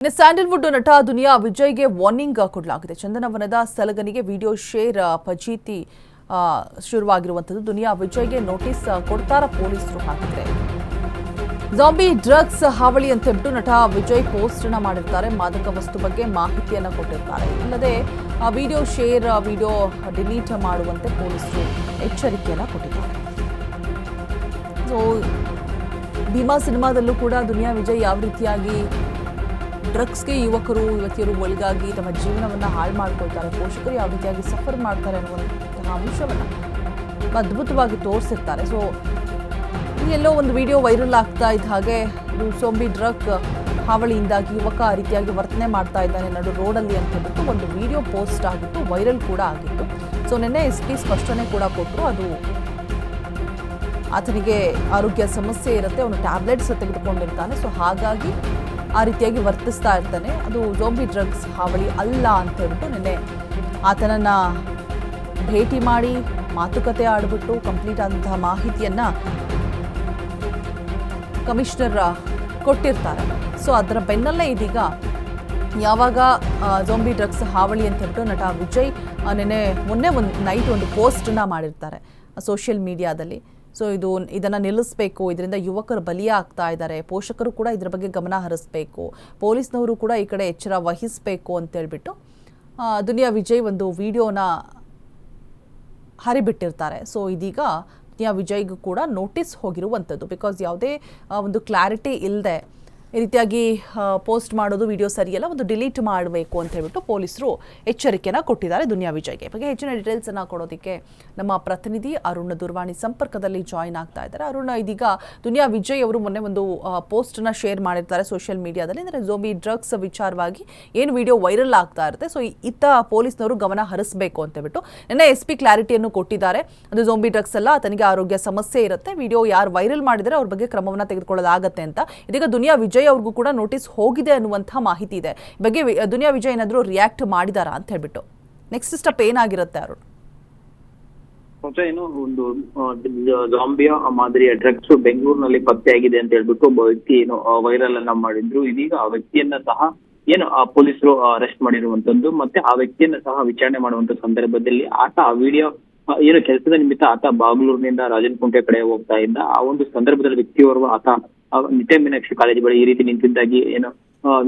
Sandalwood ನಟ ದುನಿಯಾ ವಿಜಯ್ಗೆ warning ಕೊಡಲಾಗಿದೆ. ಚಂದನವನದ ಸಲಗನಿಗೆ video share ಫಜೀತಿ ಶುರುವಾಗಿರುವಂತದ್ದು. ದುನಿಯಾ ವಿಜಯ್ಗೆ notice ಕೊಡ್ತಾರ ಪೊಲೀಸರು ಹಾಕಿದ್ರೆ. ಝಾಂಬಿ ಡ್ರಗ್ಸ್ ಹಾವಳಿ ಅಂತ ಹೇಳ್ಬಿಟ್ಟು ನಟ ವಿಜಯ್ ಪೋಸ್ಟ್ ಅನ್ನ ಮಾಡಿರ್ತಾರೆ. ಮಾದಕ ವಸ್ತು ಬಗ್ಗೆ ಮಾಹಿತಿಯನ್ನ ಕೊಟ್ಟಿರ್ತಾರೆ. ಅಲ್ಲದೆ ಆ ವಿಡಿಯೋ ಶೇರ್ ವಿಡಿಯೋ ಡಿಲೀಟ್ ಮಾಡುವಂತೆ ಪೊಲೀಸರು ಎಚ್ಚರಿಕೆಯನ್ನ ಕೊಟ್ಟಿದ್ದಾರೆ. ಭೀಮಾ ಸಿನಿಮಾದಲ್ಲೂ ಕೂಡ ದುನಿಯಾ ವಿಜಯ್ ಯಾವ ರೀತಿಯಾಗಿ ಡ್ರಗ್ಸ್ಗೆ ಯುವತಿಯರು ಒಳಗಾಗಿ ತಮ್ಮ ಜೀವನವನ್ನು ಹಾಳು ಮಾಡ್ಕೊಳ್ತಾರೆ, ಪೋಷಕರು ಯಾವ ರೀತಿಯಾಗಿ ಸಫರ್ ಮಾಡ್ತಾರೆ ಅನ್ನುವಂತಹ ಅಂಶವನ್ನು ಅದ್ಭುತವಾಗಿ ತೋರಿಸಿರ್ತಾರೆ. ಸೊ ಎಲ್ಲೋ ಒಂದು ವಿಡಿಯೋ ವೈರಲ್ ಆಗ್ತಾ ಇದ್ದ ಹಾಗೆ ಝಾಂಬಿ ಡ್ರಗ್ ಹಾವಳಿಯಿಂದಾಗಿ ಯುವಕ ಆ ರೀತಿಯಾಗಿ ವರ್ತನೆ ಮಾಡ್ತಾ ಇದ್ದಾನೆ ನಡು ರೋಡಲ್ಲಿ ಅಂತ ಹೇಳ್ಬಿಟ್ಟು ಒಂದು ವಿಡಿಯೋ ಪೋಸ್ಟ್ ಆಗಿತ್ತು, ವೈರಲ್ ಕೂಡ ಆಗಿತ್ತು. ಸೊ ನಿನ್ನೆ SP ಸ್ಪಷ್ಟನೆ ಕೂಡ ಕೊಟ್ಟರು. ಅದು ಆತನಿಗೆ ಆರೋಗ್ಯ ಸಮಸ್ಯೆ ಇರುತ್ತೆ, ಅವನು ಟ್ಯಾಬ್ಲೆಟ್ಸ್ ತೆಗೆದುಕೊಂಡಿರ್ತಾನೆ. ಸೊ ಹಾಗಾಗಿ ಆ ರೀತಿಯಾಗಿ ವರ್ತಿಸ್ತಾ ಇರ್ತಾನೆ. ಅದು ಝಾಂಬಿ ಡ್ರಗ್ಸ್ ಹಾವಳಿ ಅಲ್ಲ ಅಂತ ಹೇಳ್ಬಿಟ್ಟು ನಿನ್ನೆ ಆತನನ್ನು ಭೇಟಿ ಮಾಡಿ ಮಾತುಕತೆ ಆಡಿಬಿಟ್ಟು ಕಂಪ್ಲೀಟ್ ಆದಂತಹ ಮಾಹಿತಿಯನ್ನು ಕಮಿಷನರ್ ಕೊಟ್ಟಿರ್ತಾರೆ. ಸೊ ಅದರ ಬೆನ್ನಲ್ಲೇ ಇದೀಗ ಯಾವಾಗ ಝಾಂಬಿ ಡ್ರಗ್ಸ್ ಹಾವಳಿ ಅಂತ ಹೇಳ್ಬಿಟ್ಟು ನಟ ವಿಜಯ್ ಮೊನ್ನೆ ಒಂದು ನೈಟ್ ಒಂದು ಪೋಸ್ಟನ್ನು ಮಾಡಿರ್ತಾರೆ ಸೋಷಿಯಲ್ ಮೀಡಿಯಾದಲ್ಲಿ. ಸೊ ಇದನ್ನು ನಿಲ್ಲಿಸಬೇಕು, ಇದರಿಂದ ಯುವಕರು ಬಲಿಯಾಗ್ತಾ ಇದ್ದಾರೆ, ಪೋಷಕರು ಕೂಡ ಇದರ ಬಗ್ಗೆ ಗಮನ ಹರಿಸಬೇಕು, ಪೊಲೀಸ್ನವರು ಕೂಡ ಈ ಕಡೆ ಎಚ್ಚರ ವಹಿಸಬೇಕು ಅಂತೇಳ್ಬಿಟ್ಟು ದುನಿಯಾ ವಿಜಯ್ ಒಂದು ವಿಡಿಯೋನ ಹರಿಬಿಟ್ಟಿರ್ತಾರೆ. ಸೊ ಇದೀಗ ದುನಿಯಾ ವಿಜಯ್ಗೂ ಕೂಡ ನೋಟಿಸ್ ಹೋಗಿರುವಂಥದ್ದು. ಬಿಕಾಸ್ ಯಾವುದೇ ಒಂದು ಕ್ಲಾರಿಟಿ ಇಲ್ಲದೆ ಈ ರೀತಿಯಾಗಿ ಪೋಸ್ಟ್ ಮಾಡೋದು ವಿಡಿಯೋ ಸರಿಯಲ್ಲ, ಒಂದು ಡಿಲೀಟ್ ಮಾಡಬೇಕು ಅಂತ ಹೇಳ್ಬಿಟ್ಟು ಪೊಲೀಸರು ಎಚ್ಚರಿಕೆನ ಕೊಟ್ಟಿದ್ದಾರೆ ದುನಿಯಾ ವಿಜಯ್ಗೆ. ಬಗ್ಗೆ ಹೆಚ್ಚಿನ ಡೀಟೇಲ್ಸನ್ನು ಕೊಡೋದಕ್ಕೆ ನಮ್ಮ ಪ್ರತಿನಿಧಿ ಅರುಣ್ ದೂರವಾಣಿ ಸಂಪರ್ಕದಲ್ಲಿ ಜಾಯಿನ್ ಆಗ್ತಾ ಇದ್ದಾರೆ. ಅರುಣ್, ಇದೀಗ ದುನಿಯಾ ವಿಜಯ್ ಅವರು ಮೊನ್ನೆ ಒಂದು ಪೋಸ್ಟನ್ನು ಶೇರ್ ಮಾಡಿರ್ತಾರೆ ಸೋಷಿಯಲ್ ಮೀಡಿಯಾದಲ್ಲಿ. ಅಂದರೆ ಝಾಂಬಿ ಡ್ರಗ್ಸ್ ವಿಚಾರವಾಗಿ ಏನು ವಿಡಿಯೋ ವೈರಲ್ ಆಗ್ತಾ ಇರುತ್ತೆ. ಸೊ ಇತ್ತ ಪೊಲೀಸ್ನವರು ಗಮನ ಹರಿಸಬೇಕು ಅಂತ ಹೇಳ್ಬಿಟ್ಟು ನಿನ್ನೆ SP ಕ್ಲಾರಿಟಿಯನ್ನು ಕೊಟ್ಟಿದ್ದಾರೆ. ಅದು ಝಾಂಬಿ ಡ್ರಗ್ಸ್ ಅಲ್ಲ, ಆತನಿಗೆ ಆರೋಗ್ಯ ಸಮಸ್ಯೆ ಇರುತ್ತೆ, ವಿಡಿಯೋ ಯಾರು ವೈರಲ್ ಮಾಡಿದರೆ ಅವ್ರ ಬಗ್ಗೆ ಕ್ರಮವನ್ನು ತೆಗೆದುಕೊಳ್ಳಲಾಗತ್ತೆ ಅಂತ. ಇದೀಗ ದುನಿಯಾ ವಿಜಯ್ ಅವ್ರಿಗೂ ಕೂಡ ನೋಟಿಸ್ ಹೋಗಿದೆ ಅನ್ನುವಂತಹ ಮಾಹಿತಿ ಇದೆ. ಬಗ್ಗೆ ದುನಿಯಾ ವಿಜಯ್ ಏನಾದರೂ ರಿಯಾಕ್ಟ್ ಮಾಡಿದಾರಾ ಅಂತ ಹೇಳ್ಬಿಟ್ಟು ನೆಕ್ಸ್ಟ್ ಸ್ಟೆಪ್ ಏನಾಗಿರುತ್ತೆ ಅರುಣ್? ಏನು ಒಂದು ಝಾಂಬಿಯಾ ಮಾದರಿಯ ಡ್ರಗ್ಸ್ ಬೆಂಗಳೂರಿನಲ್ಲಿ ಪತ್ತೆಯಾಗಿದೆ ಅಂತ ಹೇಳ್ಬಿಟ್ಟು ಒಬ್ಬ ವ್ಯಕ್ತಿ ಏನು ವೈರಲ್ ಅನ್ನ ಮಾಡಿದ್ರು. ಇದೀಗ ಆ ವ್ಯಕ್ತಿಯನ್ನ ಸಹ ಏನು ಪೊಲೀಸರು ಅರೆಸ್ಟ್ ಮಾಡಿರುವಂತದ್ದು. ಮತ್ತೆ ಆ ವ್ಯಕ್ತಿಯನ್ನ ಸಹ ವಿಚಾರಣೆ ಮಾಡುವಂತ ಸಂದರ್ಭದಲ್ಲಿ ಆತ ಆ ವಿಡಿಯೋ ಏನು ಕೆಲಸದ ನಿಮಿತ್ತ ಆತ ಬಾಗಲೂರಿನಿಂದ ರಾಜನಕುಂಟೆ ಕಡೆ ಹೋಗ್ತಾ ಇದ್ದ. ಆ ಒಂದು ಸಂದರ್ಭದಲ್ಲಿ ವ್ಯಕ್ತಿಯವರು ಆತ ನಿತ್ಯ ಮೀನಾಕ್ಷಿ ಕಾಲೇಜು ಬಳಿ ಈ ರೀತಿ ನಿಂತಿದ್ದಾಗಿ ಏನು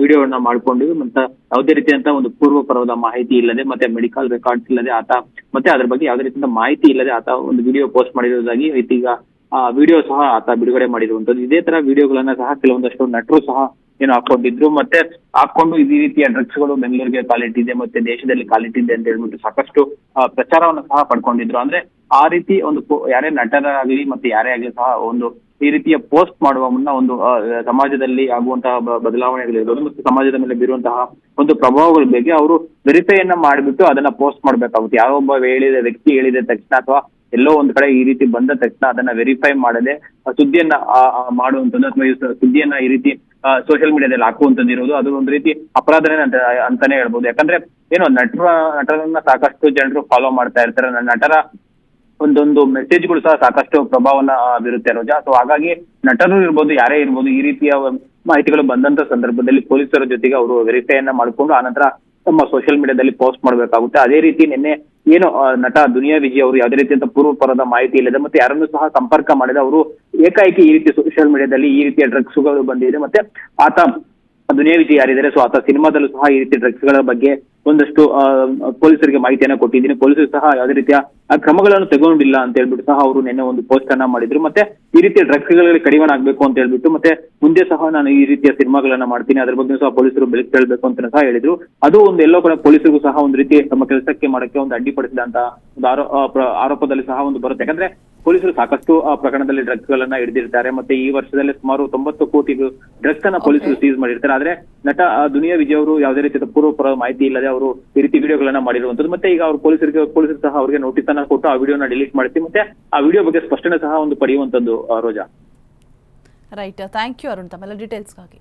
ವಿಡಿಯೋವನ್ನ ಮಾಡ್ಕೊಂಡು ಮತ್ತೆ ಯಾವುದೇ ರೀತಿಯಂತ ಒಂದು ಪೂರ್ವ ಪರ್ವದ ಮಾಹಿತಿ ಇಲ್ಲದೆ ಮತ್ತೆ ಮೆಡಿಕಲ್ ರೆಕಾರ್ಡ್ಸ್ ಇಲ್ಲದೆ ಆತ ಮತ್ತೆ ಅದ್ರ ಬಗ್ಗೆ ಯಾವುದೇ ರೀತಿಯ ಮಾಹಿತಿ ಇಲ್ಲದೆ ಆತ ಒಂದು ವಿಡಿಯೋ ಪೋಸ್ಟ್ ಮಾಡಿರೋದಾಗಿ ಈಗ ಆ ವಿಡಿಯೋ ಸಹ ಆತ ಬಿಡುಗಡೆ ಮಾಡಿರುವಂತದ್ದು. ಇದೇ ತರ ವಿಡಿಯೋಗಳನ್ನ ಸಹ ಕೆಲವೊಂದಷ್ಟು ನಟರು ಸಹ ಏನು ಹಾಕೊಂಡಿದ್ರು. ಮತ್ತೆ ಹಾಕೊಂಡು ಈ ರೀತಿಯ ಡ್ರಗ್ಸ್ ಗಳು ಬೆಂಗಳೂರಿಗೆ ಕಾಲಿಟ್ಟಿದೆ ಮತ್ತೆ ದೇಶದಲ್ಲಿ ಕಾಲಿಟ್ಟಿದೆ ಅಂತ ಹೇಳ್ಬಿಟ್ಟು ಸಾಕಷ್ಟು ಪ್ರಚಾರವನ್ನು ಸಹ ಪಡ್ಕೊಂಡಿದ್ರು. ಅಂದ್ರೆ ಆ ರೀತಿ ಒಂದು ಯಾರೇ ನಟರಾಗಲಿ ಮತ್ತೆ ಯಾರೇ ಆಗಲಿ ಸಹ ಒಂದು ಈ ರೀತಿಯ ಪೋಸ್ಟ್ ಮಾಡುವ ಮುನ್ನ ಒಂದು ಸಮಾಜದಲ್ಲಿ ಆಗುವಂತಹ ಬದಲಾವಣೆಗಳಿರ್ಬೋದು ಮತ್ತು ಸಮಾಜದ ಮೇಲೆ ಬೀರುವಂತಹ ಒಂದು ಪ್ರಭಾವಗಳ ಬಗ್ಗೆ ಅವರು ವೆರಿಫೈಯನ್ನ ಮಾಡಿಬಿಟ್ಟು ಅದನ್ನ ಪೋಸ್ಟ್ ಮಾಡ್ಬೇಕಾಗುತ್ತೆ. ಯಾವೊಬ್ಬ ವ್ಯಕ್ತಿ ಹೇಳಿದ ತಕ್ಷಣ ಅಥವಾ ಎಲ್ಲೋ ಒಂದ್ ಕಡೆ ಈ ರೀತಿ ಬಂದ ತಕ್ಷಣ ಅದನ್ನ ವೆರಿಫೈ ಮಾಡದೆ ಸುದ್ದಿಯನ್ನ ಮಾಡುವಂಥದ್ದು ಅಥವಾ ಸುದ್ದಿಯನ್ನ ಈ ರೀತಿ ಸೋಷಿಯಲ್ ಮೀಡಿಯಾದಲ್ಲಿ ಹಾಕುವಂಥದ್ದು ಇರೋದು ಅದು ಒಂದು ರೀತಿ ಅಪರಾಧನೇ ಅಂತಾನೆ ಹೇಳ್ಬೋದು. ಯಾಕಂದ್ರೆ ಏನು ನಟರನ್ನ ಸಾಕಷ್ಟು ಜನರು ಫಾಲೋ ಮಾಡ್ತಾ ಇರ್ತಾರೆ. ನಟರ ಒಂದೊಂದು ಮೆಸೇಜ್ಗಳು ಸಹ ಸಾಕಷ್ಟು ಪ್ರಭಾವನ ಬೀರುತ್ತೆ ರೋಜಾ. ಸೊ ಹಾಗಾಗಿ ನಟರು ಇರ್ಬೋದು ಯಾರೇ ಇರ್ಬೋದು ಈ ರೀತಿಯ ಮಾಹಿತಿಗಳು ಬಂದಂತ ಸಂದರ್ಭದಲ್ಲಿ ಪೊಲೀಸರ ಜೊತೆಗೆ ಅವರು ವೆರಿಫೈಯನ್ನ ಮಾಡಿಕೊಂಡು ಆನಂತರ ತಮ್ಮ ಸೋಷಿಯಲ್ ಮೀಡಿಯಾದಲ್ಲಿ ಪೋಸ್ಟ್ ಮಾಡ್ಬೇಕಾಗುತ್ತೆ. ಅದೇ ರೀತಿ ನಿನ್ನೆ ಏನು ನಟ ದುನಿಯಾ ವಿಜಯ್ ಅವರು ಯಾವುದೇ ರೀತಿಯಂತ ಪೂರ್ವ ಪರದ ಮಾಹಿತಿ ಇಲ್ಲದೆ ಮತ್ತೆ ಯಾರನ್ನು ಸಹ ಸಂಪರ್ಕ ಮಾಡಿದ ಅವರು ಏಕಾಏಕಿ ಈ ರೀತಿ ಸೋಷಿಯಲ್ ಮೀಡಿಯಾದಲ್ಲಿ ಈ ರೀತಿಯ ಡ್ರಗ್ಸ್ ಗಳು ಬಂದಿದೆ. ಮತ್ತೆ ಆತ ದುನಿಯಾ ವಿಜಯ್ ಯಾರಿದ್ದಾರೆ ಸೊ ಆತ ಸಿನಿಮಾದಲ್ಲೂ ಸಹ ಈ ರೀತಿ ಡ್ರಗ್ಸ್ ಗಳ ಬಗ್ಗೆ ಒಂದಷ್ಟು ಪೊಲೀಸರಿಗೆ ಮಾಹಿತಿಯನ್ನ ಕೊಟ್ಟಿದ್ದೀನಿ, ಪೊಲೀಸರು ಸಹ ಯಾವುದೇ ರೀತಿಯ ಕ್ರಮಗಳನ್ನು ತಗೊಂಡಿಲ್ಲ ಅಂತ ಹೇಳ್ಬಿಟ್ಟು ಸಹ ಅವರು ನಿನ್ನೆ ಒಂದು ಪೋಸ್ಟ್ ಅನ್ನ ಮಾಡಿದ್ರು. ಮತ್ತೆ ಈ ರೀತಿಯ ಡ್ರಗ್ಸ್ ಗಳಲ್ಲಿ ಕಡಿವಾಣ ಆಗ್ಬೇಕು ಅಂತ ಹೇಳ್ಬಿಟ್ಟು ಮತ್ತೆ ಮುಂದೆ ಸಹ ನಾನು ಈ ರೀತಿಯ ಸಿನಿಮಾಗಳನ್ನ ಮಾಡ್ತೀನಿ, ಅದ್ರ ಬಗ್ಗೆ ಸಹ ಪೊಲೀಸರು ಬೆಳಕು ಹೇಳ್ಬೇಕು ಅಂತ ಸಹ ಹೇಳಿದ್ರು. ಅದು ಒಂದು ಎಲ್ಲೋ ಕೂಡ ಪೊಲೀಸರಿಗೂ ಸಹ ಒಂದು ರೀತಿ ತಮ್ಮ ಕೆಲಸಕ್ಕೆ ಮಾಡಕ್ಕೆ ಒಂದು ಅಡ್ಡಿಪಡಿಸಿದಂತ ಒಂದು ಆರೋಪದಲ್ಲಿ ಸಹ ಒಂದು ಬರುತ್ತೆ. ಯಾಕಂದ್ರೆ ಪೊಲೀಸರು ಸಾಕಷ್ಟು ಪ್ರಕರಣದಲ್ಲಿ ಡ್ರಗ್ಸ್ ಗಳನ್ನ ಹಿಡಿದಿರ್ತಾರೆ. ಮತ್ತೆ ಈ ವರ್ಷದಲ್ಲಿ ಸುಮಾರು 90 ಕೋಟಿ ಡ್ರಗ್ಸ್ ಅನ್ನ ಪೊಲೀಸರು ಸೀಸ್ ಮಾಡಿರ್ತಾರೆ. ಆದ್ರೆ ನಟ ದುನಿಯಾ ವಿಜಯ್ ಅವರು ಯಾವುದೇ ರೀತಿಯ ಪೂರ್ವ ಮಾಹಿತಿ ಇಲ್ಲದೆ ಅವರು ಈ ರೀತಿ ವಿಡಿಯೋಗಳನ್ನ ಮಾಡಿರುವಂತದ್ದು. ಮತ್ತೆ ಈಗ ಅವರು ಪೊಲೀಸರು ಸಹ ಅವರಿಗೆ ನೋಟಿಸ್ ಅನ್ನ ಕೊಟ್ಟು ಆ ವಿಡಿಯೋನ ಡಿಲೀಟ್ ಮಾಡಿಸಿ ಮತ್ತೆ ಆ ವಿಡಿಯೋ ಬಗ್ಗೆ ಸ್ಪಷ್ಟನೆ ಸಹ ಒಂದು ಪಡೆಯುವಂತದ್ದು ರೋಜಾ. ರೈಟ್, ಥ್ಯಾಂಕ್ ಯು ಅರುಣ್ ತಮ್ಮೆಲ್ಲ ಡೀಟೇಲ್ಸ್ಗಾಗಿ.